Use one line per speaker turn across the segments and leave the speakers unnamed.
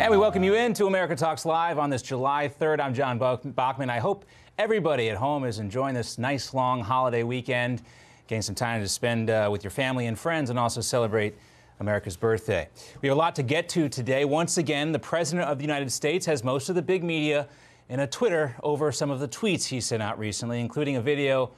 And we welcome you into America Talks Live on this July 3rd. I'm John Bachman. I hope everybody at home is enjoying this nice long holiday weekend, getting some time to spend with your family and friends and also celebrate America's birthday. We have a lot to get to today. Once again, the President of the United States has most of the big media in a Twitter over some of the tweets he sent out recently, including a video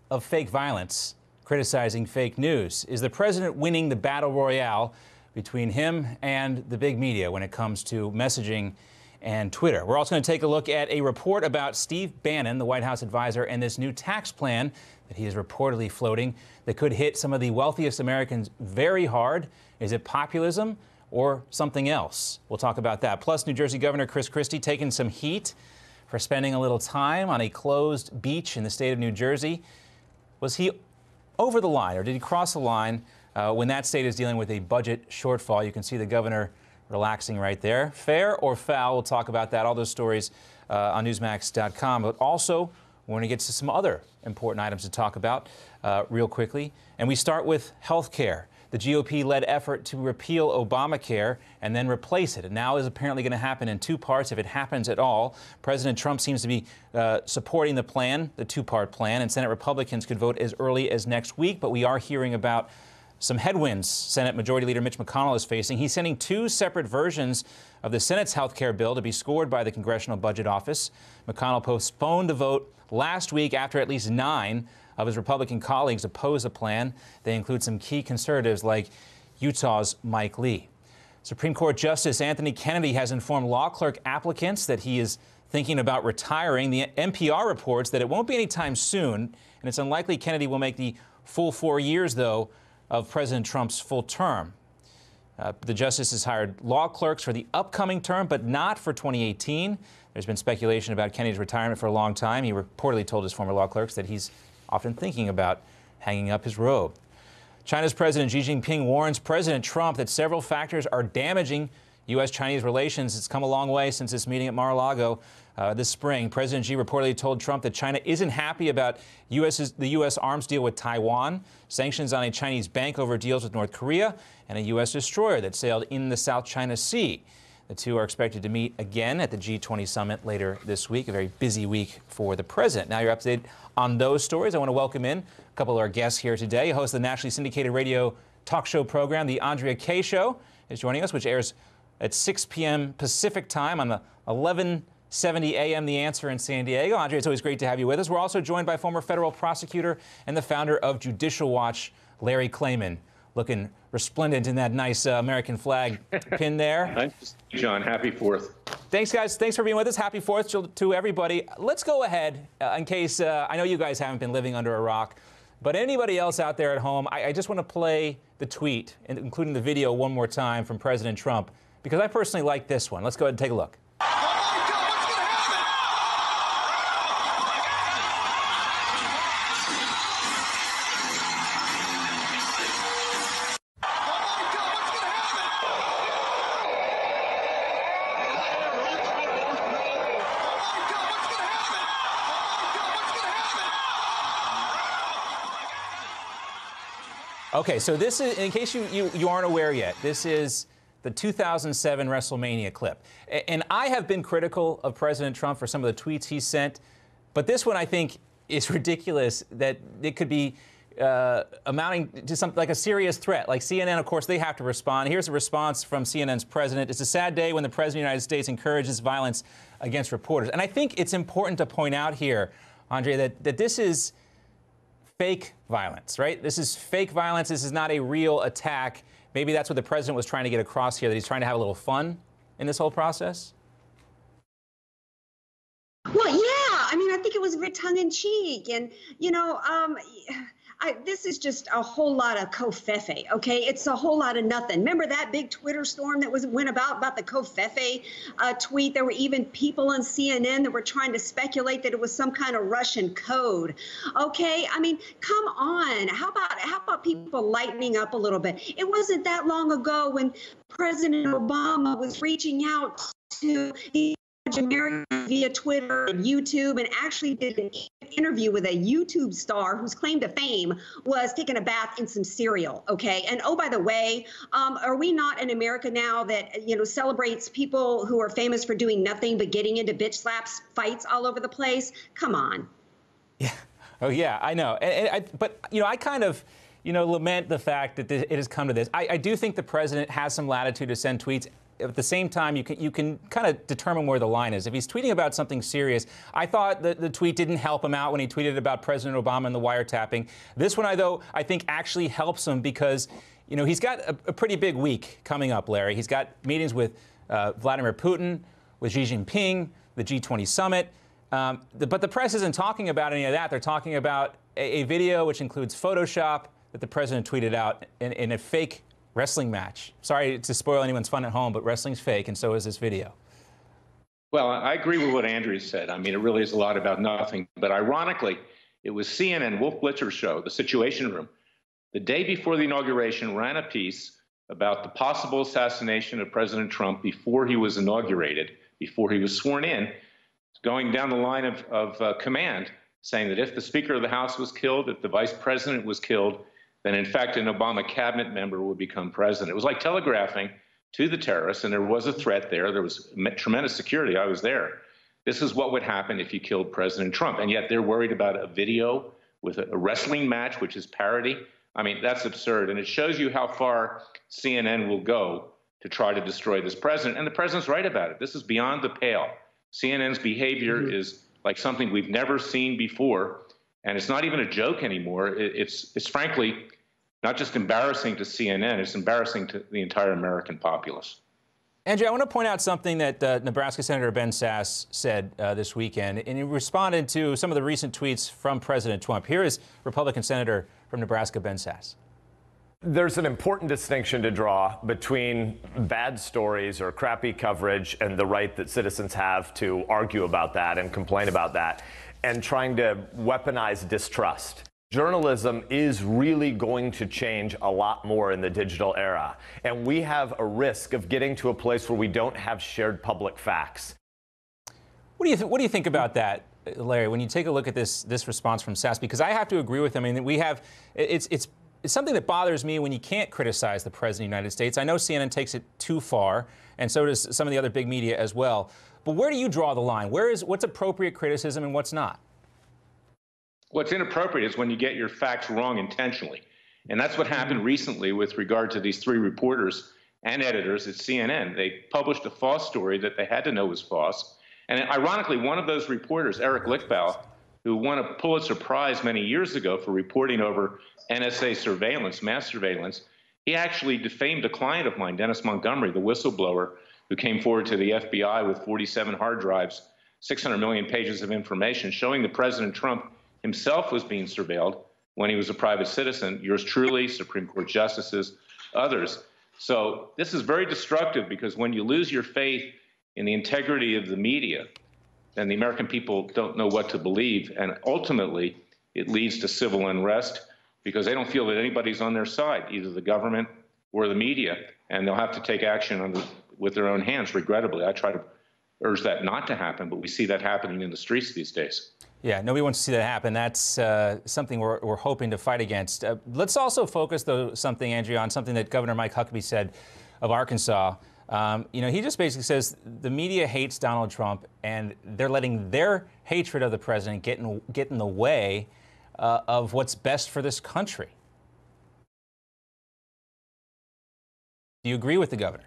of fake violence, criticizing fake news. Is the President winning the battle royale between him and the big media when it comes to messaging and Twitter? We're also going to take a look at a report about Steve Bannon, the White House advisor, and this new tax plan that he is reportedly floating that could hit some of the wealthiest Americans very hard. Is it populism or something else? We'll talk about that. Plus, New Jersey Governor Chris Christie taking some heat for spending a little time on a closed beach in the state of New Jersey. Was he over the line, or did he cross the line when that state is dealing with a budget shortfall? You can see the governor relaxing right there. Fair or foul? We'll talk about that. All those stories on Newsmax.com. But also, we're going to get to some other important items to talk about real quickly. And we start with health care. The GOP-led effort to repeal Obamacare and then replace it. And now is apparently going to happen in two parts, if it happens at all. President Trump seems to be supporting the plan, the two-part plan, and Senate Republicans could vote as early as next week. But we are hearing about some headwinds Senate Majority Leader Mitch McConnell is facing. He's sending two separate versions of the Senate's health care bill to be scored by the Congressional Budget Office. McConnell postponed the vote last week after at least 9 of his Republican colleagues opposed the plan. They include some key conservatives like Utah's Mike Lee. Supreme Court Justice Anthony Kennedy has informed law clerk applicants that he is thinking about retiring. The NPR reports that it won't be anytime soon, and it's unlikely Kennedy will make the full 4 years, though, of President Trump's full term. The justice has hired law clerks for the upcoming term, but not for 2018. There's been speculation about Kennedy's retirement for a long time. He reportedly told his former law clerks that he's often thinking about hanging up his robe. China's President Xi Jinping warns President Trump that several factors are damaging U.S.-Chinese relations. It's come a long way since this meeting at Mar-a-Lago this spring. President Xi reportedly told Trump that China isn't happy about the U.S. arms deal with Taiwan, sanctions on a Chinese bank over deals with North Korea, and a U.S. destroyer that sailed in the South China Sea. The two are expected to meet again at the G20 summit later this week, a very busy week for the president. Now you're up to date on those stories. I want to welcome in a couple of our guests here today. Host of the nationally syndicated radio talk show program, The Andrea Kaye Show, is joining us, which airs at 6 p.m. Pacific time on the 1170 a.m. The Answer in San Diego. Andrea, it's always great to have you with us. We're also joined by former federal prosecutor and the founder of Judicial Watch, Larry Klayman, looking resplendent in that nice American flag pin there.
Thanks, John. Happy 4th.
Thanks, guys. Thanks for being with us. Happy 4th to everybody. Let's go ahead, in case I know you guys haven't been living under a rock, but anybody else out there at home, I just want to play the tweet, including the video one more time from President Trump, because I personally like this one. Let's go ahead and take a look. Okay, so this is, in case you aren't aware yet, this is the 2007 WrestleMania clip. And I have been critical of President Trump for some of the tweets he sent, but this one I think is ridiculous, that it could be amounting to something like a serious threat. Like CNN, of course, they have to respond. Here's a response from CNN's president. It's a sad day when the President of the United States encourages violence against reporters. And I think it's important to point out here, Andrea, that this is fake violence, right? This is fake violence. This is not a real attack. Maybe that's what the president was trying to get across here, that he's trying to have a little fun in this whole process.
Well, yeah. I mean, I think it was very tongue-in-cheek. And, you know, this is just a whole lot of covfefe, okay? It's a whole lot of nothing. Remember that big Twitter storm that went about the covfefe tweet? There were even people on CNN that were trying to speculate that it was some kind of Russian code, okay? I mean, come on. How about people lightening up a little bit? It wasn't that long ago when President Obama was reaching out to the America via Twitter and YouTube and actually did an interview with a YouTube star whose claim to fame was taking a bath in some cereal, okay? And oh, by the way, are we not in America now that, you know, celebrates people who are famous for doing nothing but getting into bitch slaps fights all over the place? Come on.
Yeah. Oh, yeah, I know. But, you know, I kind of, you know, lament the fact that it has come to this. I do think the president has some latitude to send tweets. At the same time, you can kind of determine where the line is. If he's tweeting about something serious, I thought that the tweet didn't help him out when he tweeted about President Obama and the wiretapping. This one, I think actually helps him because, you know, he's got a pretty big week coming up, Larry. He's got meetings with Vladimir Putin, with Xi Jinping, the G20 summit. But the press isn't talking about any of that. They're talking about a video which includes Photoshop that the president tweeted out in a fake wrestling match. Sorry to spoil anyone's fun at home, but wrestling's fake, and so is this video.
Well, I agree with what Andrew said. I mean, it really is a lot about nothing. But ironically, it was CNN, Wolf Blitzer's show, The Situation Room, the day before the inauguration, ran a piece about the possible assassination of President Trump before he was inaugurated, before he was sworn in, going down the line of command, saying that if the Speaker of the House was killed, if the Vice President was killed, then in fact an Obama cabinet member would become president. It was like telegraphing to the terrorists, and there was a threat there. There was tremendous security. I was there. This is what would happen if you killed President Trump. And yet they're worried about a video with a wrestling match, which is parody. I mean, that's absurd. And it shows you how far CNN will go to try to destroy this president. And the president's right about it. This is beyond the pale. CNN's behavior is like something we've never seen before. And it's not even a joke anymore. It's frankly not just embarrassing to CNN, it's embarrassing to the entire American populace.
Andrew, I want to point out something that Nebraska Senator Ben Sasse said this weekend, and he responded to some of the recent tweets from President Trump. Here is Republican Senator from Nebraska, Ben Sasse.
There's an important distinction to draw between bad stories or crappy coverage and the right that citizens have to argue about that and complain about that, and trying to weaponize distrust. Journalism is really going to change a lot more in the digital era, and we have a risk of getting to a place where we don't have shared public facts.
What do you think about that, Larry, when you take a look at this response from Sasse? Because I have to agree with him. I mean, we have it's something that bothers me when you can't criticize the President of the United States. I know CNN takes it too far, and so does some of the other big media as well. But where do you draw the line? What's appropriate criticism and what's not?
What's inappropriate is when you get your facts wrong intentionally. And that's what happened recently with regard to these three reporters and editors at CNN. They published a false story that they had to know was false. And ironically, one of those reporters, Eric Lichtbau, who won a Pulitzer Prize many years ago for reporting over NSA surveillance, mass surveillance, he actually defamed a client of mine, Dennis Montgomery, the whistleblower, who came forward to the FBI with 47 hard drives, 600 million pages of information showing that President Trump himself was being surveilled when he was a private citizen, yours truly, Supreme Court justices, others. So this is very destructive because when you lose your faith in the integrity of the media, then the American people don't know what to believe. And ultimately, it leads to civil unrest because they don't feel that anybody's on their side, either the government or the media, and they'll have to take action with their own hands, regrettably. I try to urge that not to happen, but we see that happening in the streets these days.
Yeah, nobody wants to see that happen. That's something we're hoping to fight against. Let's also focus, though, Andrew, on something that Governor Mike Huckabee said of Arkansas. You know, he just basically says the media hates Donald Trump, and they're letting their hatred of the president get in the way of what's best for this country. Do you agree with the governor?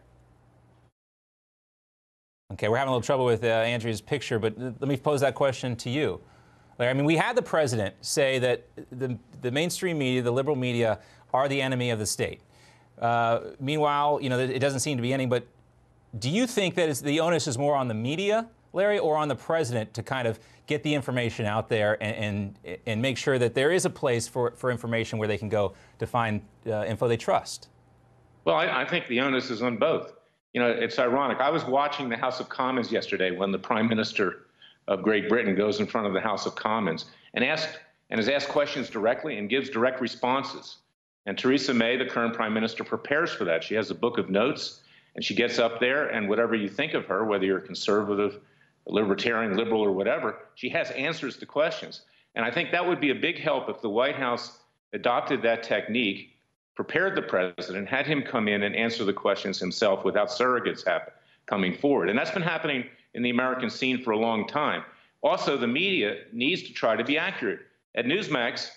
Okay, we're having a little trouble with Andrew's picture, but let me pose that question to you. I mean, we had the president say that the mainstream media, the liberal media, are the enemy of the state. Meanwhile, you know, it doesn't seem to be any, but do you think that the onus is more on the media, Larry, or on the president to kind of get the information out there and make sure that there is a place for information where they can go to find info they trust?
Well, I think the onus is on both. You know, it's ironic. I was watching the House of Commons yesterday when the Prime Minister of Great Britain goes in front of the House of Commons and is asked questions directly and gives direct responses. And Theresa May, the current Prime Minister, prepares for that. She has a book of notes, and she gets up there, and whatever you think of her, whether you're conservative, libertarian, liberal, or whatever. She has answers to questions. And I think that would be a big help if the White House adopted that technique, prepared the president, had him come in and answer the questions himself without surrogates coming forward. And that's been happening in the American scene for a long time. Also, the media needs to try to be accurate. At Newsmax,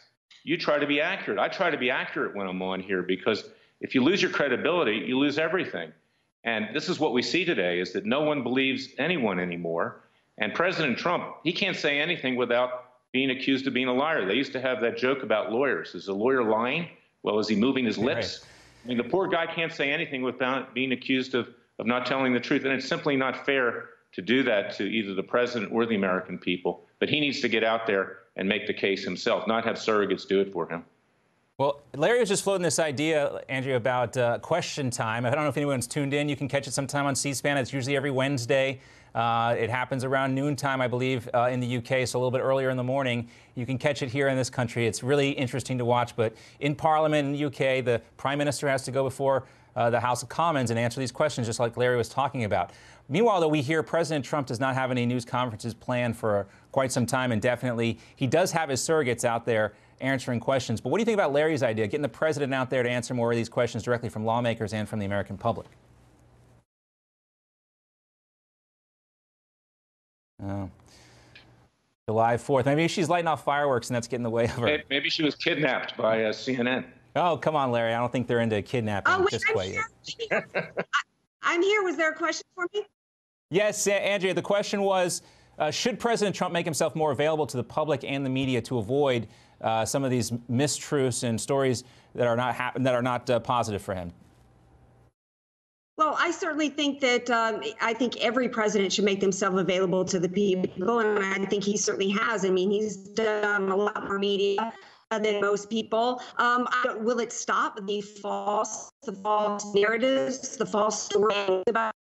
you try to be accurate. I try to be accurate when I'm on here, because if you lose your credibility, you lose everything. And this is what we see today, is that no one believes anyone anymore. And President Trump, he can't say anything without being accused of being a liar. They used to have that joke about lawyers. Is a lawyer lying? Well, is he moving his lips? Right. I mean, the poor guy can't say anything without being accused of not telling the truth. And it's simply not fair to do that to either the president or the American people. But he needs to get out there and make the case himself, not have surrogates do it for him.
Well, Larry was just floating this idea, Andrea, about question time. I don't know if anyone's tuned in. You can catch it sometime on C-SPAN. It's usually every Wednesday. It happens around noontime, I believe, in the UK, so a little bit earlier in the morning. You can catch it here in this country. It's really interesting to watch. But in Parliament in the UK, the Prime Minister has to go before the House of Commons and answer these questions, just like Larry was talking about. Meanwhile, though, we hear President Trump does not have any news conferences planned for quite some time indefinitely. He does have his surrogates out there answering questions. But what do you think about Larry's idea, getting the president out there to answer more of these questions directly from lawmakers and from the American public? Oh. July 4th. Maybe she's lighting off fireworks and that's getting in the way of her.
Maybe she was kidnapped by CNN.
Oh, come on, Larry. I don't think they're into kidnapping.
Oh, wait,
just quite yet.
I'm here. Was there a question for me?
Yes, Andrea, the question was, should President Trump make himself more available to the public and the media to avoid some of these mistruths and stories that are not positive for him?
Well, I certainly think that I think every president should make themselves available to the people, and I think he certainly has. I mean, he's done a lot more media than most people. Will it stop the false narratives, the false stories about?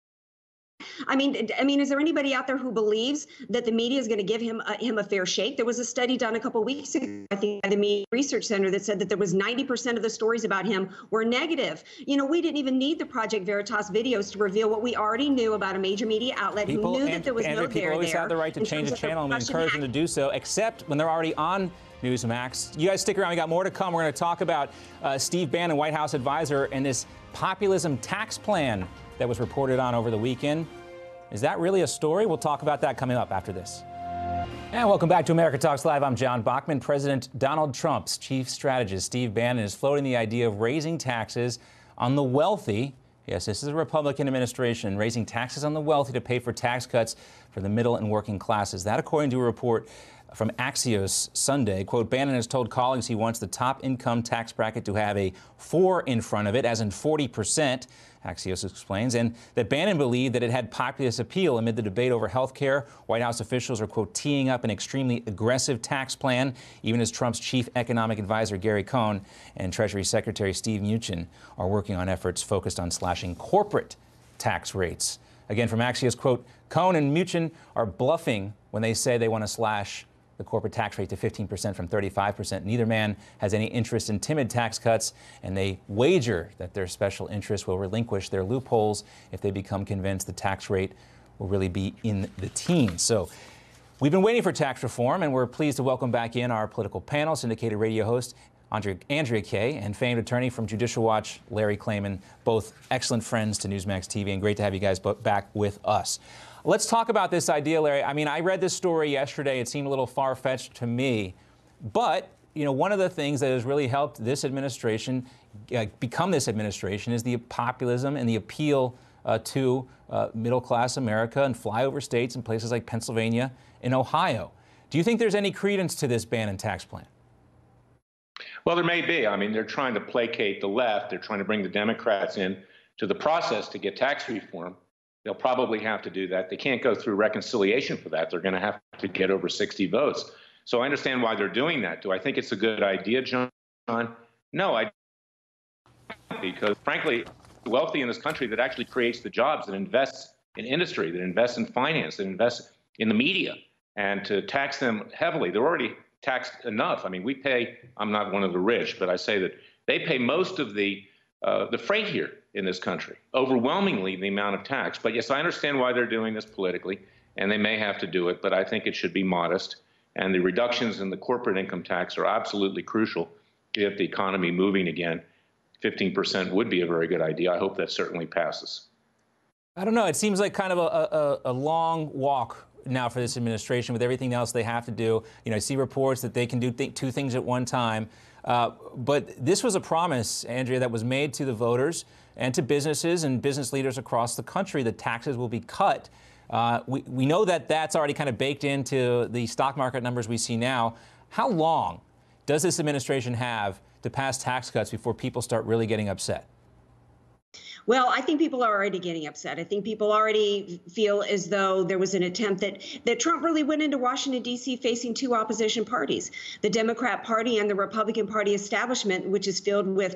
I mean, is there anybody out there who believes that the media is going to give him a fair shake? There was a study done a couple of weeks ago, I think, by the Media Research Center that said that there was 90% of the stories about him were negative. You know, we didn't even need the Project Veritas videos to reveal what we already knew about a major media outlet who knew that there was no there.
People always have the right to change the channel, and we encourage them to do so, except when they're already on Newsmax. You guys stick around. We got more to come. We're going to talk about Steve Bannon, White House advisor, and this populism tax plan that was reported on over the weekend. Is that really a story? We'll talk about that coming up after this. And welcome back to America Talks Live. I'm John Bachman. President Donald Trump's chief strategist, Steve Bannon, is floating the idea of raising taxes on the wealthy. Yes, this is a Republican administration, raising taxes on the wealthy to pay for tax cuts for the middle and working classes. That, according to a report from Axios Sunday. Quote, Bannon has told colleagues he wants the top income tax bracket to have a 4 in front of it, as in 40%, Axios explains, and that Bannon believed that it had populist appeal amid the debate over health care. White House officials are, quote, teeing up an extremely aggressive tax plan, even as Trump's chief economic advisor, Gary Cohn, and Treasury Secretary Steve Mnuchin are working on efforts focused on slashing corporate tax rates. Again, from Axios, quote, Cohn and Mnuchin are bluffing when they say they want to slash the corporate tax rate to 15% from 35%. Neither man has any interest in timid tax cuts, and they wager that their special interests will relinquish their loopholes if they become convinced the tax rate will really be in the teens. So we've been waiting for tax reform, and we're pleased to welcome back in our political panel, syndicated radio host Andrea Kaye, and famed attorney from Judicial Watch, Larry Klayman, both excellent friends to Newsmax TV, and great to have you guys back with us. Let's talk about this idea, Larry. I mean, I read this story yesterday. It seemed a little far-fetched to me. But, you know, one of the things that has really helped this administration become this administration is the populism and the appeal to middle-class America and flyover states in places like Pennsylvania and Ohio. Do you think there's any credence to this Bannon tax plan?
Well, there may be. I mean, they're trying to placate the left. They're trying to bring the Democrats in to the process to get tax reform. They'll probably have to do that. They can't go through reconciliation for that. They're going to have to get over 60 votes. So I understand why they're doing that. Do I think it's a good idea, John? No, I don't, because frankly, the wealthy in this country that actually creates the jobs, that invests in industry, that invests in finance, that invests in the media, and to tax them heavily. They're already taxed enough. I mean, we pay, I'm not one of the rich, but I say that they pay most of the freight here in this country, overwhelmingly the amount of tax. But yes, I understand why they're doing this politically. and they may have to do it, but I think it should be modest. And the reductions in the corporate income tax are absolutely crucial to get the economy moving again. 15% would be a very good idea. I hope that certainly passes.
I don't know. It seems like kind of a long walk now for this administration with everything else they have to do. You know, I see reports that they can do two things at one time. But this was a promise, Andrea, that was made to the voters and to businesses and business leaders across the country that taxes will be cut. We know that that's already kind of baked into the stock market numbers we see now. How long does this administration have to pass tax cuts before people start really getting upset?
Well, I think people are already getting upset. I think people already feel as though there was an attempt that Trump really went into Washington, D.C. facing two opposition parties, the Democrat Party and the Republican Party establishment, which is filled with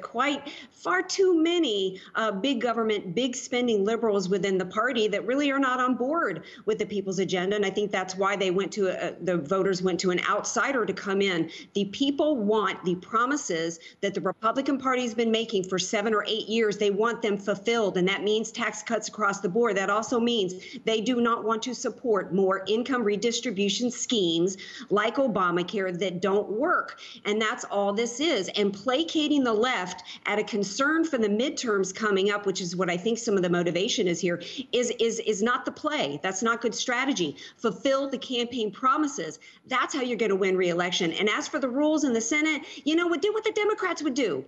far too many big government, big spending liberals within the party that really are not on board with the people's agenda. And I think that's why they went to the voters went to an outsider to come in. The people want the promises that the Republican Party has been making for 7 or 8 years. They want them fulfilled, and that means tax cuts across the board. That also means they do not want to support more income redistribution schemes like Obamacare that don't work. And that's all this is. And placating the left at a concern for the midterms coming up, which is what I think some of the motivation is here, is not the play. That's not good strategy. Fulfill the campaign promises. That's how you're going to win re-election. And as for the rules in the Senate, do what the Democrats would do.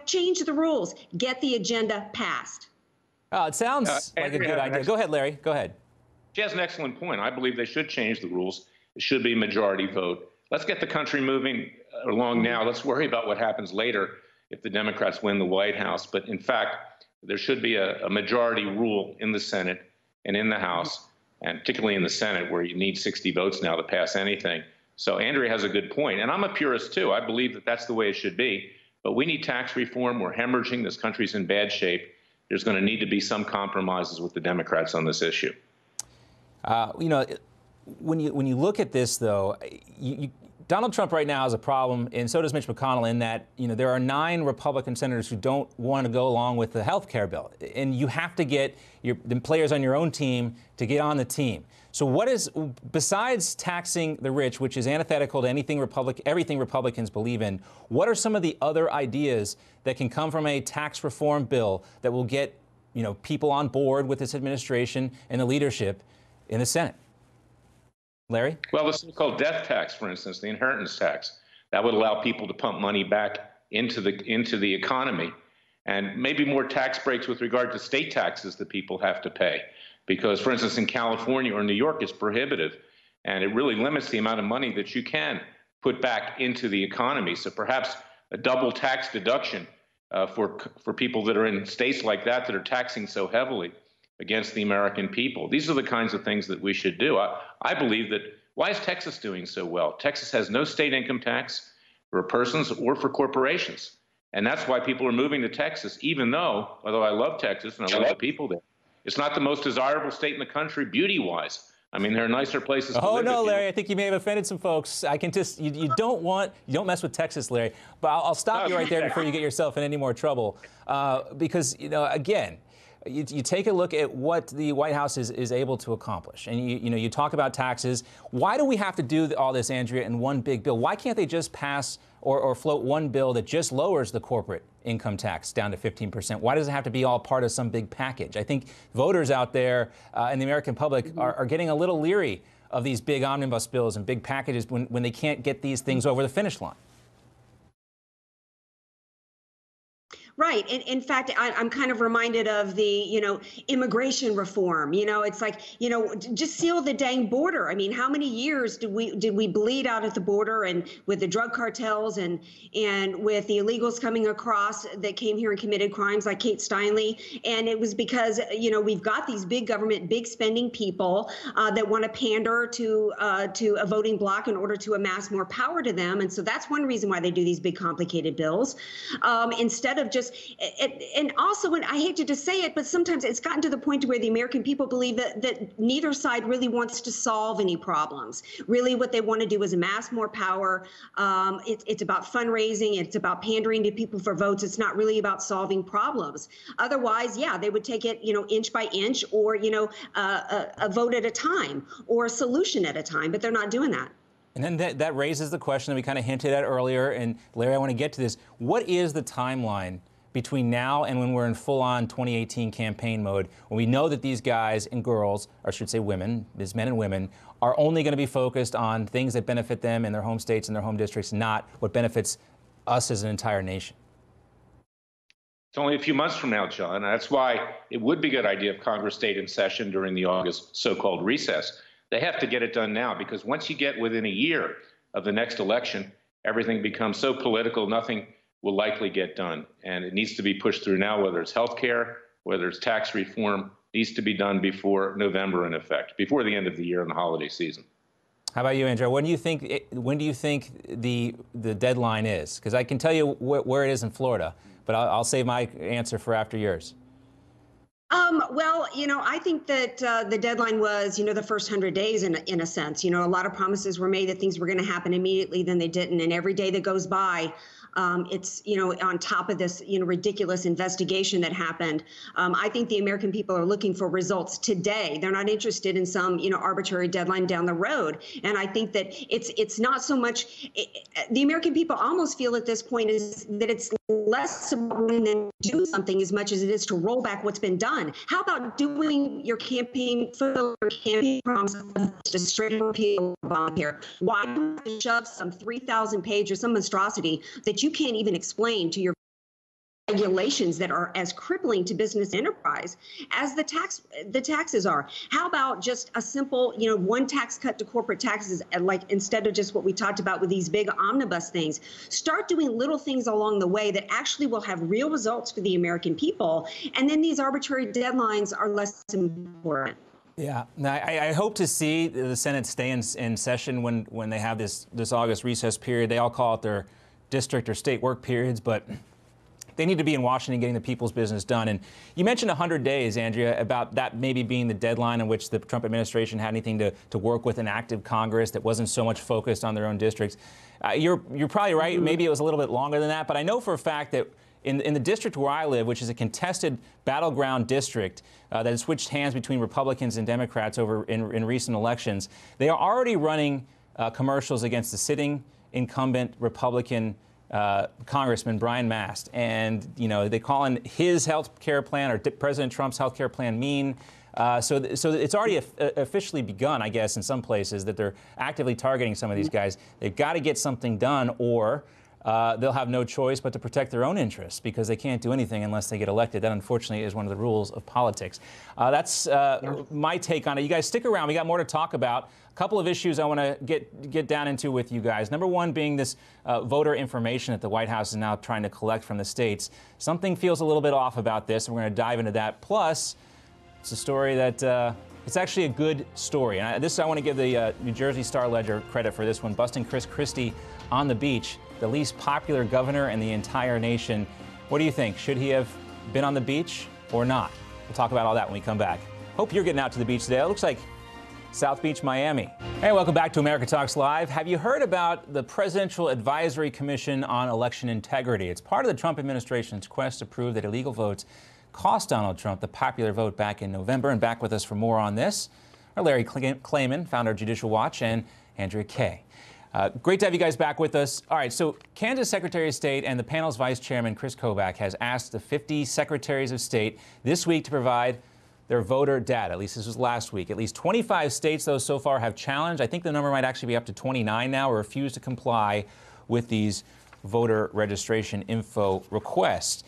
Change the rules, get the agenda passed.
Oh, it sounds like a good idea. Go ahead, Larry. Go ahead.
She has an excellent point. I believe they should change the rules. It should be a majority vote. Let's get the country moving along now. Let's worry about what happens later if the Democrats win the White House. But in fact, there should be a majority rule in the Senate and in the House, and particularly in the Senate, where you need 60 votes now to pass anything. So Andrea has a good point. And I'm a purist, too. I believe that that's the way it should be. But we need tax reform. We're hemorrhaging. This country's in bad shape. There's going to need to be some compromises with the Democrats on this issue.
When you look at this, though, Donald Trump right now has a problem, and so does Mitch McConnell, in that there are 9 Republican senators who don't want to go along with the health care bill, and you have to get the players on your own team to get on the team. So what is, besides taxing the rich, which is antithetical to everything Republicans believe in, what are some of the other ideas that can come from a tax reform bill that will get people on board with this administration and the leadership in the Senate? Larry?
Well, the so-called death tax, for instance, the inheritance tax, that would allow people to pump money back into the economy, and maybe more tax breaks with regard to state taxes that people have to pay. Because, for instance, in California or New York, it's prohibitive, and it really limits the amount of money that you can put back into the economy. So perhaps a double tax deduction for people that are in states like that are taxing so heavily against the American people. These are the kinds of things that we should do. I believe that, why is Texas doing so well? Texas has no state income tax for persons or for corporations. And that's why people are moving to Texas, although I love Texas and I love the people there, it's not the most desirable state in the country beauty-wise. I mean, there are nicer places to live.
Oh, no, Larry, I think you may have offended some folks. I can just, you don't mess with Texas, Larry. But I'll stop you right there before you get yourself in any more trouble. Because, again, you take a look at what the White House is able to accomplish. And, you talk about taxes. Why do we have to do all this, Andrea, in one big bill? Why can't they just pass or float one bill that just lowers the corporate income tax down to 15%? Why does it have to be all part of some big package? I think voters out there and the American public are getting a little leery of these big omnibus bills and big packages when they can't get these things over the finish line.
Right. In fact, I'm kind of reminded of the, immigration reform. It's like, just seal the dang border. I mean, how many years did we bleed out at the border, and with the drug cartels and with the illegals coming across that came here and committed crimes like Kate Steinle? And it was because, we've got these big government, big spending people that want to pander to a voting bloc in order to amass more power to them. And so that's one reason why they do these big complicated bills. Instead of just and also, when I hate to just say it, but sometimes it's gotten to the point where the American people believe that neither side really wants to solve any problems. Really, what they want to do is amass more power. It's about fundraising. It's about pandering to people for votes. It's not really about solving problems. Otherwise, yeah, they would take it, inch by inch, or, a vote at a time, or a solution at a time, but they're not doing that.
And then that raises the question that we kind of hinted at earlier. And Larry, I want to get to this. What is the timeline between now and when we're in full-on 2018 campaign mode, when we know that these guys and girls, or I should say women, these men and women, are only going to be focused on things that benefit them in their home states and their home districts, not what benefits us as an entire nation?
It's only a few months from now, John. That's why it would be a good idea if Congress stayed in session during the August so-called recess. They have to get it done now, because once you get within a year of the next election, everything becomes so political, nothing will likely get done. And it needs to be pushed through now, whether it's health care, whether it's tax reform, needs to be done before November, in effect, before the end of the year and the holiday season.
How about you, Andrea? When do you think the deadline is? Because I can tell you where it is in Florida, but I'll save my answer for after yours.
Well, I think that the deadline was, the first 100 days in a sense. A lot of promises were made that things were going to happen immediately, then they didn't. And every day that goes by, it's, on top of this, ridiculous investigation that happened. I think the American people are looking for results today. They're not interested in some, arbitrary deadline down the road. And I think that it's not so much, the American people almost feel at this point is that it's less about when to do something as much as it is to roll back what's been done. How about doing your campaign promise to straight repeal Obamacare? Why do you shove some 3,000 page or some monstrosity that you can't even explain to your regulations that are as crippling to business enterprise as the taxes are? How about just a simple, one tax cut to corporate taxes, like instead of just what we talked about with these big omnibus things? Start doing little things along the way that actually will have real results for the American people, and then these arbitrary deadlines are less important.
Yeah, now, I hope to see the Senate stay in session when they have this August recess period. They all call it their district or state work periods, but they need to be in Washington getting the people's business done. And you mentioned 100 days, Andrea, about that maybe being the deadline in which the Trump administration had anything to work with an active Congress that wasn't so much focused on their own districts. You're probably right. Maybe it was a little bit longer than that. But I know for a fact that in the district where I live, which is a contested battleground district that has switched hands between Republicans and Democrats over in recent elections, they are already running commercials against the sitting incumbent Republican Congressman Brian Mast, and they call in his health care plan, or President Trump's health care plan, mean. So it's already officially begun, I guess, in some places, that they're actively targeting some of these guys. They've got to get something done, or they'll have no choice but to protect their own interests, because they can't do anything unless they get elected. That, unfortunately, is one of the rules of politics. That's my take on it. You guys stick around. We got more to talk about. A couple of issues I want to get down into with you guys. Number one being this voter information that the White House is now trying to collect from the states. Something feels a little bit off about this, and we're going to dive into that. Plus, it's a story that it's actually a good story. And I want to give the New Jersey Star-Ledger credit for this one, busting Chris Christie on the beach, the least popular governor in the entire nation. What do you think? Should he have been on the beach or not? We'll talk about all that when we come back. Hope you're getting out to the beach today. It looks like South Beach, Miami. Hey, welcome back to America Talks Live. Have you heard about the Presidential Advisory Commission on Election Integrity? It's part of the Trump administration's quest to prove that illegal votes cost Donald Trump the popular vote back in November. And back with us for more on this are Larry Klayman, founder of Judicial Watch, and Andrea Kaye. Great to have you guys back with us. All right, so Kansas Secretary of State and the panel's vice chairman, Chris Kobach, has asked the 50 secretaries of state this week to provide their voter data. At least this was last week. At least 25 states, though, so far have challenged. I think the number might actually be up to 29 now, or refuse to comply with these voter registration info requests.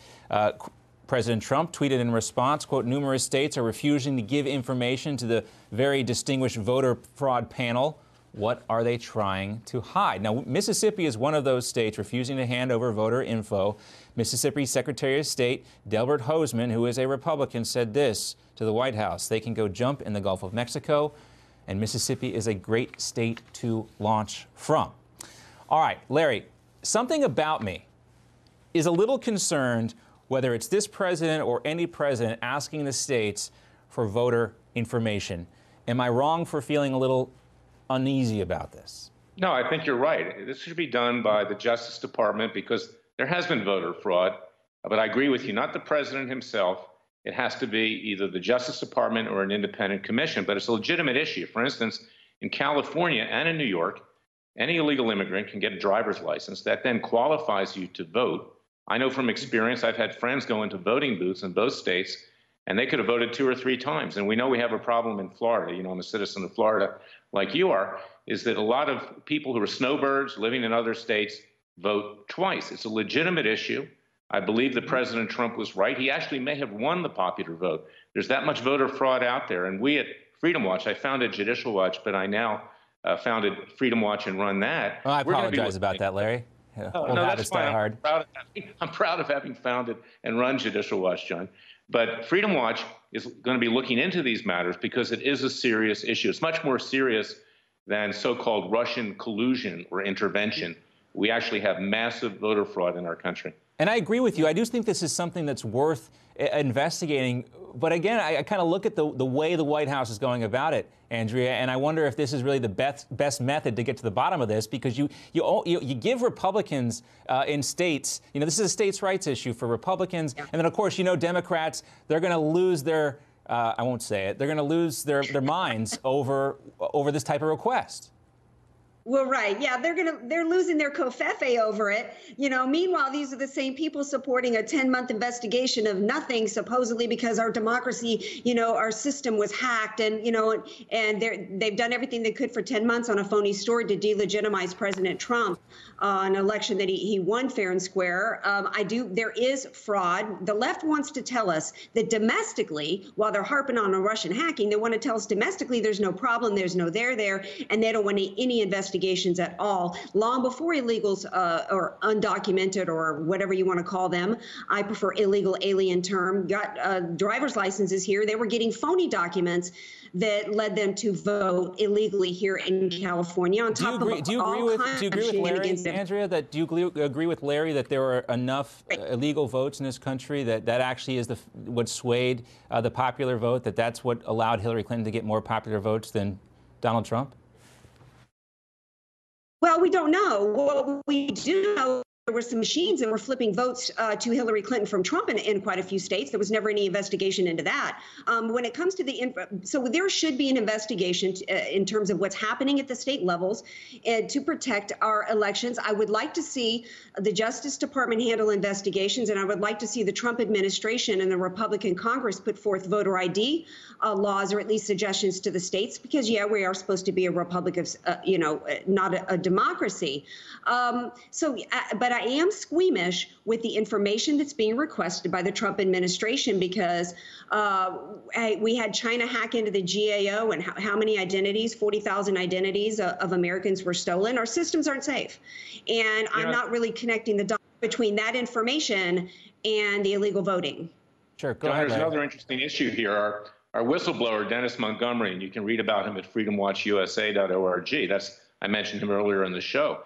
President Trump tweeted in response, quote, numerous states are refusing to give information to the very distinguished voter fraud panel. What are they trying to hide? Now, Mississippi is one of those states refusing to hand over voter info. Mississippi Secretary of State Delbert Hosemann, who is a Republican, said this to the White House: they can go jump in the Gulf of Mexico, and Mississippi is a great state to launch from. All right, Larry, something about me is a little concerned whether it's this president or any president asking the states for voter information. Am I wrong for feeling a little uneasy about this?
No, I think you're right. This should be done by the Justice Department because there has been voter fraud. But I agree with you, not the president himself. It has to be either the Justice Department or an independent commission. But it's a legitimate issue. For instance, in California and in New York, any illegal immigrant can get a driver's license. That then qualifies you to vote. I know from experience, I've had friends go into voting booths in both states, and they could have voted 2 or 3 times. And we know we have a problem in Florida. You know, I'm a citizen of Florida like you are, is that a lot of people who are snowbirds living in other states vote twice. It's a legitimate issue. I believe that President Trump was right. He actually may have won the popular vote. There's that much voter fraud out there. And we at Freedom Watch, I founded Judicial Watch, but I now founded Freedom Watch and run that.
Well, I apologize about that, Larry.
No, that's fine. I'm proud of having founded and run Judicial Watch, John. But Freedom Watch is going to be looking into these matters because it is a serious issue. It's much more serious than so-called Russian collusion or intervention. We actually have massive voter fraud in our country.
And I agree with you. I do think this is something that's worth investigating. But again, I kind of look at the way the White House is going about it, Andrea, and I wonder if this is really the best method to get to the bottom of this, because you give Republicans in states, you know, this is a states' rights issue for Republicans, and then of course, you know, Democrats, they're going to lose their, I won't say it, they're going to lose their minds over this type of request.
Well, right. Yeah, they're losing their covfefe over it. You know, meanwhile, these are the same people supporting a 10-month investigation of nothing, supposedly because our democracy, you know, our system was hacked, and, you know, and they've done everything they could for 10 months on a phony story to delegitimize President Trump, an election that he won fair and square. There is fraud. The left wants to tell us that domestically, while they're harping on Russian hacking, they want to tell us domestically there's no problem, there's no there, and they don't want any investigations at all, long before illegals or undocumented or whatever you want to call them. I prefer illegal alien term. Got driver's licenses here. They were getting phony documents that led them to vote illegally here in California. On top of
do you agree with Larry, Andrea? Do you agree with Larry that there are enough illegal votes in this country that actually is what swayed the popular vote? That's what allowed Hillary Clinton to get more popular votes than Donald Trump?
Well, we don't know. What we do know, there were some machines that were flipping votes to Hillary Clinton from Trump in quite a few states. There was never any investigation into that. When it comes to so there should be an investigation in terms of what's happening at the state levels to protect our elections. I would like to see the Justice Department handle investigations, and I would like to see the Trump administration and the Republican Congress put forth voter ID laws, or at least suggestions to the states, because, yeah, we are supposed to be a republic of, you know, not a democracy. But I am squeamish with the information that's being requested by the Trump administration, because we had China hack into the GAO, and how many identities, 40,000 identities of Americans were stolen. Our systems aren't safe. And I'm not really connecting the dots between that information and the illegal voting.
Sure, go ahead.
There's another interesting issue here. Our whistleblower, Dennis Montgomery, and you can read about him at freedomwatchusa.org. I mentioned him earlier in the show.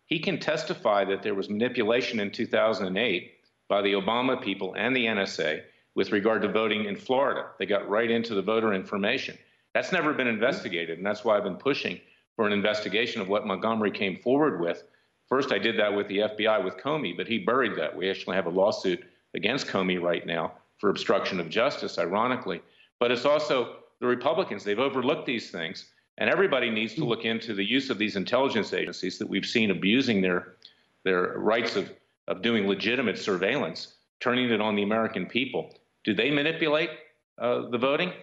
He can testify that there was manipulation in 2008 by the Obama people and the NSA with regard to voting in Florida. They got right into the voter information. That's never been investigated, and that's why I've been pushing for an investigation of what Montgomery came forward with. First, I did that with the FBI with Comey, but he buried that. We actually have a lawsuit against Comey right now for obstruction of justice, ironically. But it's also the Republicans. They've overlooked these things. And everybody needs to look into the use of these intelligence agencies that we've seen abusing their rights of doing legitimate surveillance, turning it on the American people. Do they manipulate the voting?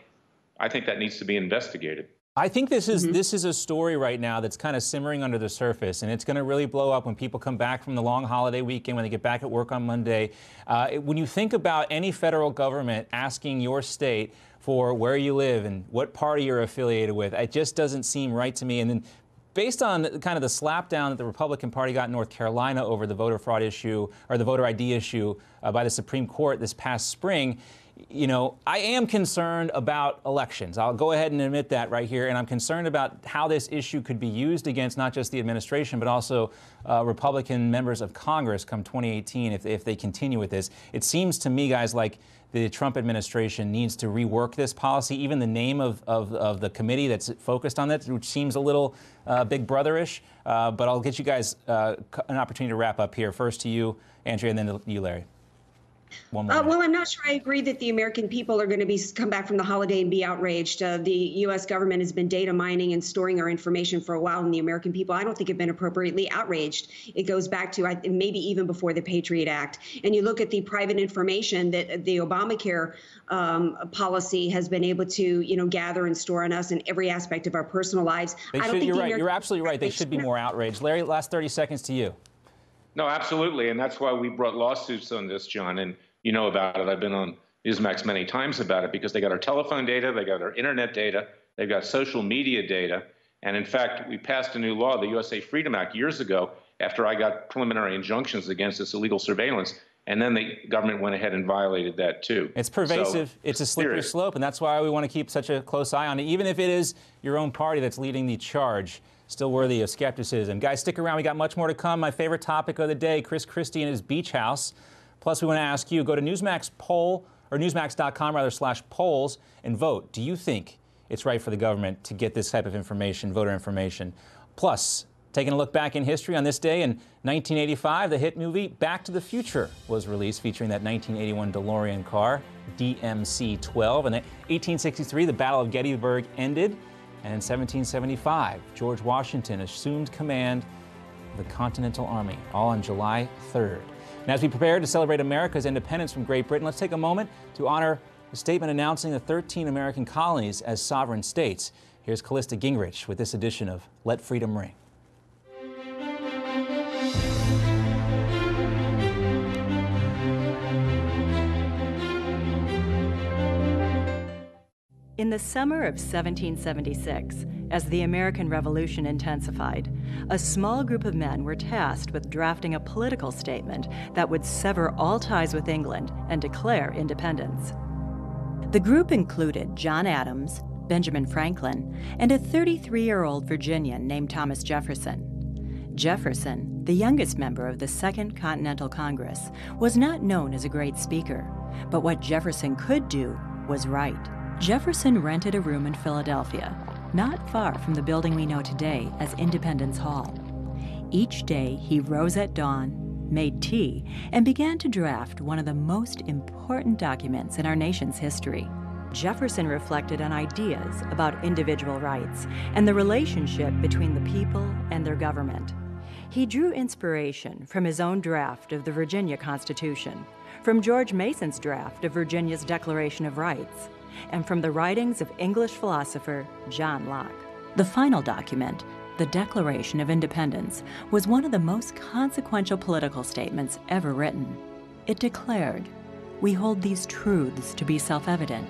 I think that needs to be investigated.
I think this is a story right now that's kind of simmering under the surface, and it's going to really blow up when people come back from the long holiday weekend, when they get back at work on Monday. When you think about any federal government asking your state for where you live and what party you're affiliated with, it just doesn't seem right to me. And then based on kind of the slapdown that the Republican Party got in North Carolina over the voter fraud issue, or the voter ID issue by the Supreme Court this past spring, you know, I am concerned about elections. I'll go ahead and admit that right here. And I'm concerned about how this issue could be used against not just the administration, but also Republican members of Congress come 2018 if they continue with this. It seems to me, guys, like the Trump administration needs to rework this policy. Even the name of the committee that's focused on that, which seems a little Big Brother-ish. But I'll get you guys an opportunity to wrap up here. First to you, Andrea, and then to you, Larry.
Well, I'm not sure I agree that the American people are going to come back from the holiday and be outraged. The U.S. government has been data mining and storing our information for a while, and the American people, I don't think, have been appropriately outraged. It goes back to maybe even before the Patriot Act. And you look at the private information that the Obamacare policy has been able to, gather and store on us in every aspect of our personal lives.
You're right. You're absolutely right. They should be more outraged. Larry, last 30 seconds to you.
No, absolutely. And that's why we brought lawsuits on this, John. And you know about it. I've been on Newsmax many times about it because they got our telephone data, they got our internet data, they've got social media data. And in fact, we passed a new law, the USA Freedom Act, years ago after I got preliminary injunctions against this illegal surveillance. And then the government went ahead and violated that, too.
It's pervasive. So, it's a slippery slope. And that's why we want to keep such a close eye on it, even if it is your own party that's leading the charge. Still worthy of skepticism. Guys, stick around. We got much more to come. My favorite topic of the day, Chris Christie and his beach house. Plus, we want to ask you, go to Newsmax Poll, or newsmax.com/polls, and vote. Do you think it's right for the government to get this type of information, voter information? Plus, taking a look back in history on this day in 1985, the hit movie Back to the Future was released, featuring that 1981 DeLorean car, DMC-12. And in 1863, the Battle of Gettysburg ended. And in 1775, George Washington assumed command of the Continental Army, all on July 3rd. And as we prepare to celebrate America's independence from Great Britain, let's take a moment to honor the statement announcing the 13 American colonies as sovereign states. Here's Callista Gingrich with this edition of Let Freedom Ring.
In the summer of 1776, as the American Revolution intensified, a small group of men were tasked with drafting a political statement that would sever all ties with England and declare independence. The group included John Adams, Benjamin Franklin, and a 33-year-old Virginian named Thomas Jefferson. Jefferson, the youngest member of the Second Continental Congress, was not known as a great speaker, but what Jefferson could do was write. Jefferson rented a room in Philadelphia, not far from the building we know today as Independence Hall. Each day, he rose at dawn, made tea, and began to draft one of the most important documents in our nation's history. Jefferson reflected on ideas about individual rights and the relationship between the people and their government. He drew inspiration from his own draft of the Virginia Constitution, from George Mason's draft of Virginia's Declaration of Rights, and from the writings of English philosopher John Locke. The final document, the Declaration of Independence, was one of the most consequential political statements ever written. It declared, "We hold these truths to be self-evident,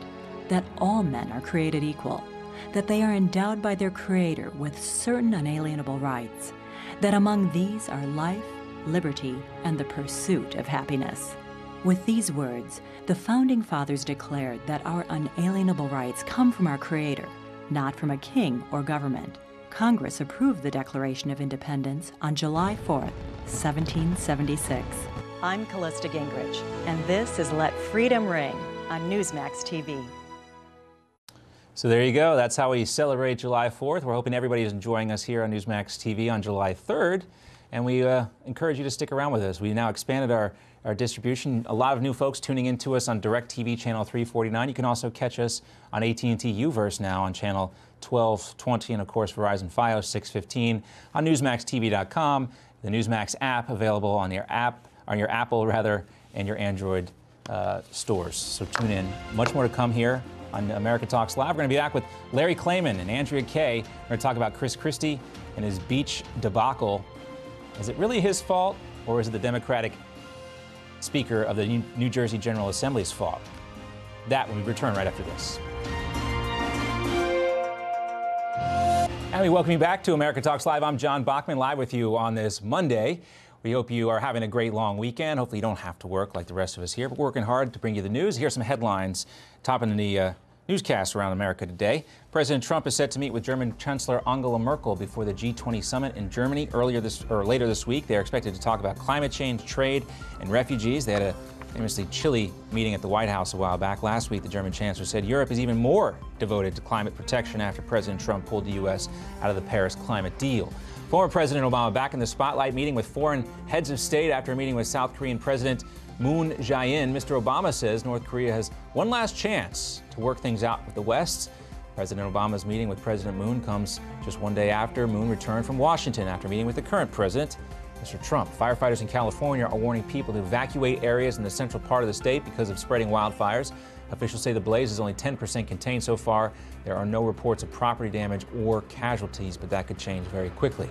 that all men are created equal, that they are endowed by their Creator with certain unalienable rights, that among these are life, liberty, and the pursuit of happiness." With these words, the Founding Fathers declared that our unalienable rights come from our Creator, not from a king or government. Congress approved the Declaration of Independence on July 4th, 1776. I'm Callista Gingrich, and this is Let Freedom Ring on Newsmax TV.
So there you go. That's how we celebrate July 4th. We're hoping everybody is enjoying us here on Newsmax TV on July 3rd. And we encourage you to stick around with us. We now expanded our distribution. A lot of new folks tuning in to us on DirecTV channel 349. You can also catch us on AT&T UVerse now on channel 1220, and of course Verizon Fios 615, on NewsmaxTV.com, the Newsmax app available on your Apple and your Android stores. So tune in. Much more to come here on America Talks Live. We're going to be back with Larry Klayman and Andrea Kaye. We're going to talk about Chris Christie and his beach debacle. Is it really his fault, or is it the Democratic Speaker of the New Jersey General Assembly's fault? That when we return right after this. And we welcome you back to America Talks Live. I'm John Bachman, live with you on this Monday. We hope you are having a great long weekend. Hopefully you don't have to work like the rest of us here, but we're working hard to bring you the news. Here's some headlines topping the newscast around America today. President Trump is set to meet with German Chancellor Angela Merkel before the G20 summit in Germany later this week. They are expected to talk about climate change, trade, and refugees. They had a famously chilly meeting at the White House a while back. Last week, the German chancellor said Europe is even more devoted to climate protection after President Trump pulled the U.S. out of the Paris climate deal. Former President Obama back in the spotlight, meeting with foreign heads of state after a meeting with South Korean President Moon Jae-in. Mr. Obama says North Korea has one last chance to work things out with the West. President Obama's meeting with President Moon comes just one day after Moon returned from Washington after meeting with the current president, Mr. Trump. Firefighters in California are warning people to evacuate areas in the central part of the state because of spreading wildfires. Officials say the blaze is only 10% contained so far. There are no reports of property damage or casualties, but that could change very quickly.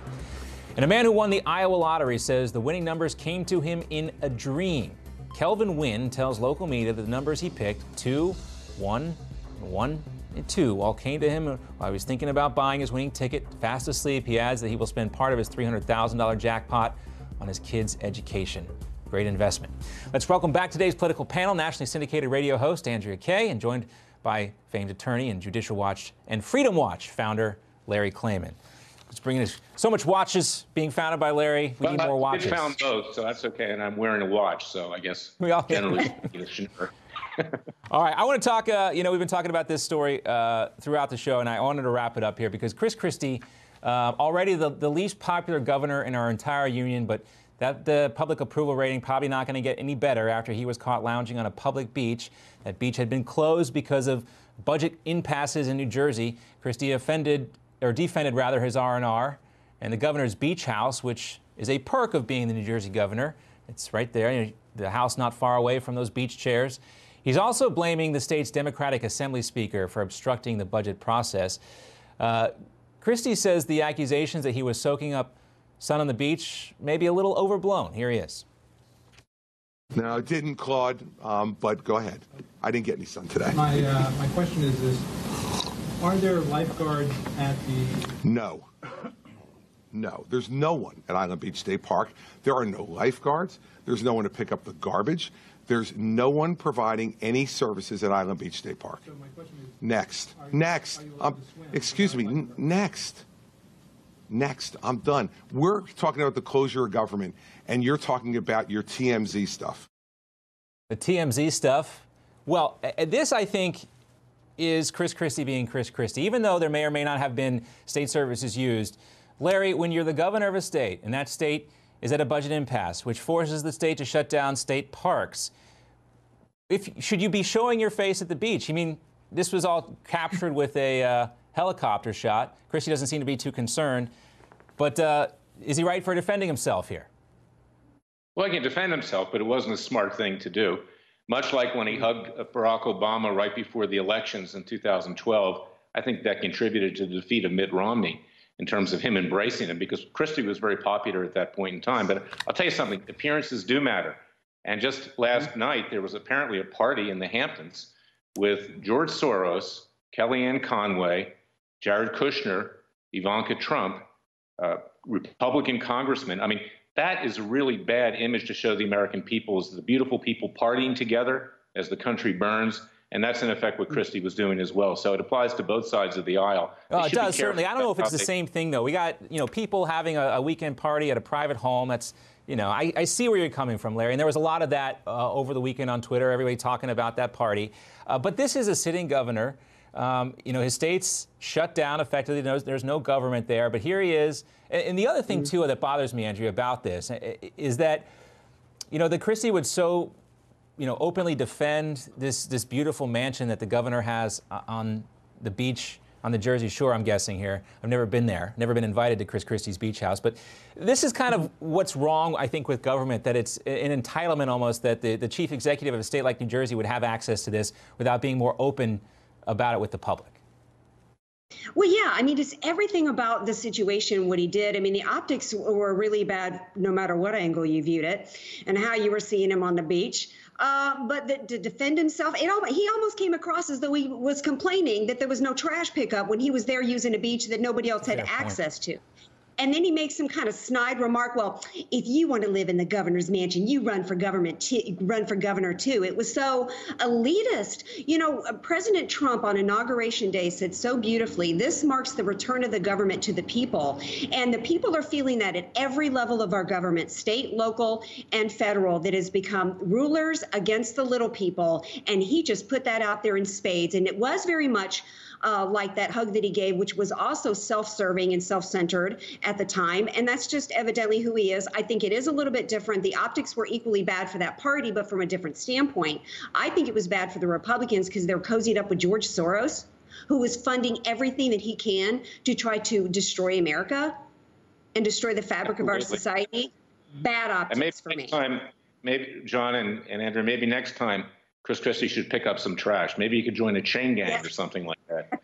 And a man who won the Iowa lottery says the winning numbers came to him in a dream. Kelvin Wynn tells local media that the numbers he picked, 2, 1, 1, and 2, all came to him while he was thinking about buying his winning ticket. Fast asleep, he adds that he will spend part of his $300,000 jackpot on his kids' education. Great investment. Let's welcome back today's political panel, nationally syndicated radio host Andrea Kaye, and joined by famed attorney and Judicial Watch and Freedom Watch founder Larry Klayman. It's bringing us so much watches being founded by Larry. We need more watches.
I found both, so that's okay. And I'm wearing a watch, so I guess
we all
generally.
All right, I want to talk, we've been talking about this story throughout the show, and I wanted to wrap it up here because Chris Christie, already the least popular governor in our entire union, but the public approval rating probably not going to get any better after he was caught lounging on a public beach. That beach had been closed because of budget impasses in New Jersey. Christie defended his R&R and the governor's beach house, which is a perk of being the New Jersey governor. It's right there, the house not far away from those beach chairs. He's also blaming the state's Democratic Assembly Speaker for obstructing the budget process. Christie says the accusations that he was soaking up sun on the beach may be a little overblown. Here he is.
No, it didn't, Claude, but go ahead. I didn't get any sun today.
My question is this. Are there lifeguards at the...
No. No, there's no one at Island Beach State Park. There are no lifeguards. There's no one to pick up the garbage. There's no one providing any services at Island Beach State Park.
So my question is...
Next.
Are
Next.
you allowed to swim?
Excuse me. Next. Next. I'm done. We're talking about the closure of government, and you're talking about your TMZ stuff.
The TMZ stuff? Well, this, I think, is Chris Christie being Chris Christie. Even though there may or may not have been state services used, Larry, when you're the governor of a state, and that state is at a budget impasse, which forces the state to shut down state parks, should you be showing your face at the beach? I mean, this was all captured with a helicopter shot. Christie doesn't seem to be too concerned. But is he right for defending himself here?
Well, he can defend himself, but it wasn't a smart thing to do. Much like when he hugged Barack Obama right before the elections in 2012, I think that contributed to the defeat of Mitt Romney in terms of him embracing him, because Christie was very popular at that point in time. But I'll tell you something, appearances do matter. And just last night, there was apparently a party in the Hamptons with George Soros, Kellyanne Conway, Jared Kushner, Ivanka Trump, Republican congressmen. I mean, that is a really bad image to show the American people as the beautiful people partying together as the country burns. And that's, in effect, what Christie was doing as well. So it applies to both sides of the aisle.
Well, it does, certainly. I don't know if it's the same thing, though. We got, people having a weekend party at a private home. That's, I see where you're coming from, Larry. And there was a lot of that over the weekend on Twitter, everybody talking about that party. But this is a sitting governor. His state's shut down effectively. There's no government there. But here he is. And the other thing, too, that bothers me, Andrea, about this is that, that Christie would so, openly defend this beautiful mansion that the governor has on the beach on the Jersey Shore, I'm guessing here. I've never been there, never been invited to Chris Christie's beach house. But this is kind of what's wrong, I think, with government, that it's an entitlement almost that the chief executive of a state like New Jersey would have access to this without being more open about it with the public.
Well, yeah, I mean, just everything about the situation, what he did. I mean, the optics were really bad no matter what angle you viewed it and how you were seeing him on the beach. But to defend himself, he almost came across as though he was complaining that there was no trash pickup when he was there using a beach that nobody else had access to. And then he makes some kind of snide remark, well, if you want to live in the governor's mansion, you run for governor too. It was so elitist. You know, President Trump on Inauguration Day said so beautifully, this marks the return of the government to the people. And the people are feeling that at every level of our government, state, local, and federal, that has become rulers against the little people. And he just put that out there in spades. And it was very much like that hug that he gave, which was also self-serving and self-centered at the time. And that's just evidently who he is. I think it is a little bit different. The optics were equally bad for that party, but from a different standpoint. I think it was bad for the Republicans because they're cozied up with George Soros, who is funding everything that he can to try to destroy America and destroy the fabric of our society. Bad optics for me.
Maybe John and Andrew, maybe next time Chris Christie should pick up some trash. Maybe he could join a chain gang or something like that.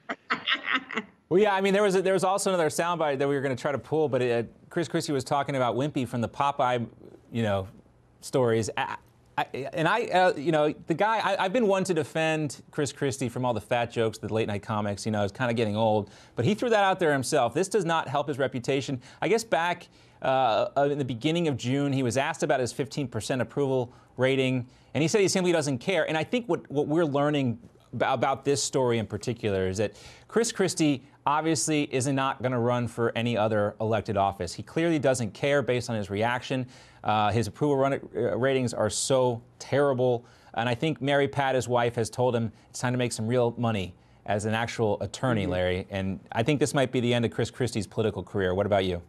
Well, yeah, I mean, there was also another soundbite that we were going to try to pull, but Chris Christie was talking about Wimpy from the Popeye, stories. The guy, I've been one to defend Chris Christie from all the fat jokes, the late night comics, it's kind of getting old. But he threw that out there himself. This does not help his reputation. I guess back in the beginning of June, he was asked about his 15% approval rating, and he said he simply doesn't care. And I think what we're learning about this story in particular is that Chris Christie obviously is not going to run for any other elected office. He clearly doesn't care based on his reaction. His approval ratings are so terrible. And I think Mary Pat, his wife, has told him it's time to make some real money as an actual attorney, Larry. And I think this might be the end of Chris Christie's political career. What about you?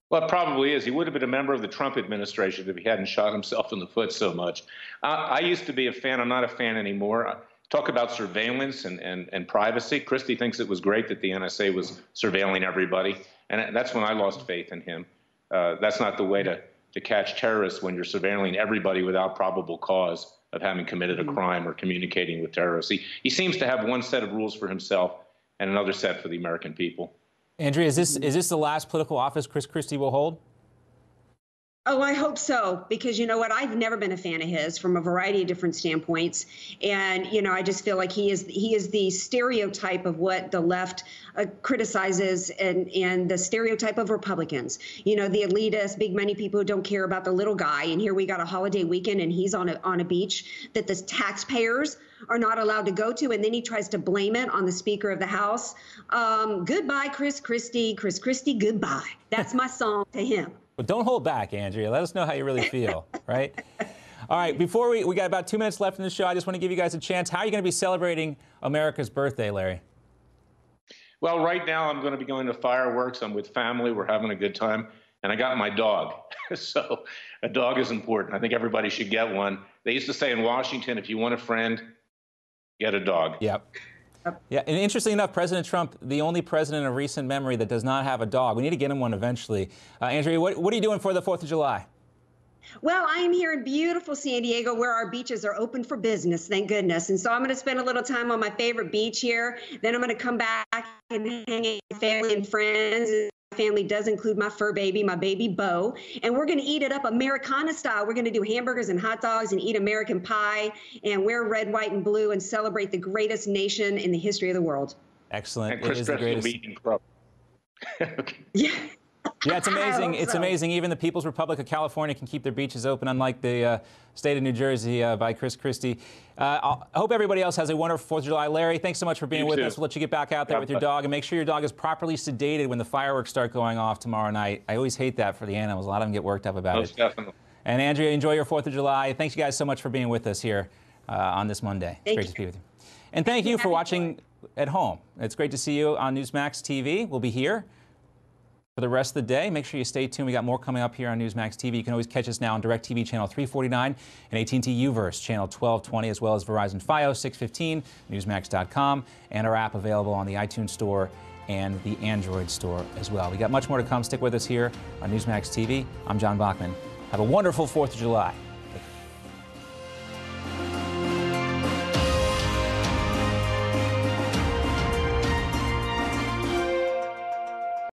Well, it probably is. He would have been a member of the Trump administration if he hadn't shot himself in the foot so much. I used to be a fan. I'm not a fan anymore. Talk about surveillance and privacy. Christie thinks it was great that the NSA was surveilling everybody. And that's when I lost faith in him. That's not the way to catch terrorists, when you're surveilling everybody without probable cause of having committed a crime or communicating with terrorists. He seems to have one set of rules for himself and another set for the American people.
Andrea, is this the last political office Chris Christie will hold?
Oh, I hope so, because you know what? I've never been a fan of his from a variety of different standpoints. And, I just feel like he is the stereotype of what the left criticizes and the stereotype of Republicans. The elitist, big money people who don't care about the little guy. And here we got a holiday weekend and he's on a beach that the taxpayers are not allowed to go to. And then he tries to blame it on the Speaker of the House. Goodbye, Chris Christie. Chris Christie, goodbye. That's my song to him.
But don't hold back, Andrea. Let us know how you really feel, right? All right, before we got about 2 minutes left in the show, I just want to give you guys a chance. How are you going to be celebrating America's birthday, Larry?
Well, right now I'm going to be going to fireworks. I'm with family. We're having a good time. And I got my dog. So a dog is important. I think everybody should get one. They used to say in Washington, if you want a friend, get a dog.
Yep. Yeah, and interestingly enough, President Trump, the only president of recent memory that does not have a dog. We need to get him one eventually. Andrea, what are you doing for the 4th of July?
Well, I am here in beautiful San Diego where our beaches are open for business, thank goodness. And so I'm going to spend a little time on my favorite beach here. Then I'm going to come back and hang out with family and friends. My family does include my fur baby, my baby Bo. And we're going to eat it up Americana style. We're going to do hamburgers and hot dogs and eat American pie and wear red, white, and blue and celebrate the greatest nation in the history of the world.
Excellent.
And Chris
it is the greatest.
Yeah.
Yeah, it's amazing. It's amazing. Even the People's Republic of California can keep their beaches open, unlike the state of New Jersey by Chris Christie. I hope everybody else has a wonderful 4th of July. Larry, thanks so much for being with us. We'll let you get back out there with your dog, and make sure your dog is properly sedated when the fireworks start going off tomorrow night. I always hate that for the animals. A lot of them get worked up about it.
Definitely.
And Andrea, enjoy your 4th of July. Thanks you guys so much for being with us here on this Monday. It's great to be with you. And thank you for watching at home. It's great to see you on Newsmax TV. We'll be here for the rest of the day. Make sure you stay tuned. We got more coming up here on Newsmax TV. You can always catch us now on DirecTV channel 349 and AT&T UVerse channel 1220, as well as Verizon Fios 615, Newsmax.com, and our app available on the iTunes Store and the Android Store as well. We got much more to come. Stick with us here on Newsmax TV. I'm John Bachman. Have a wonderful 4th of July.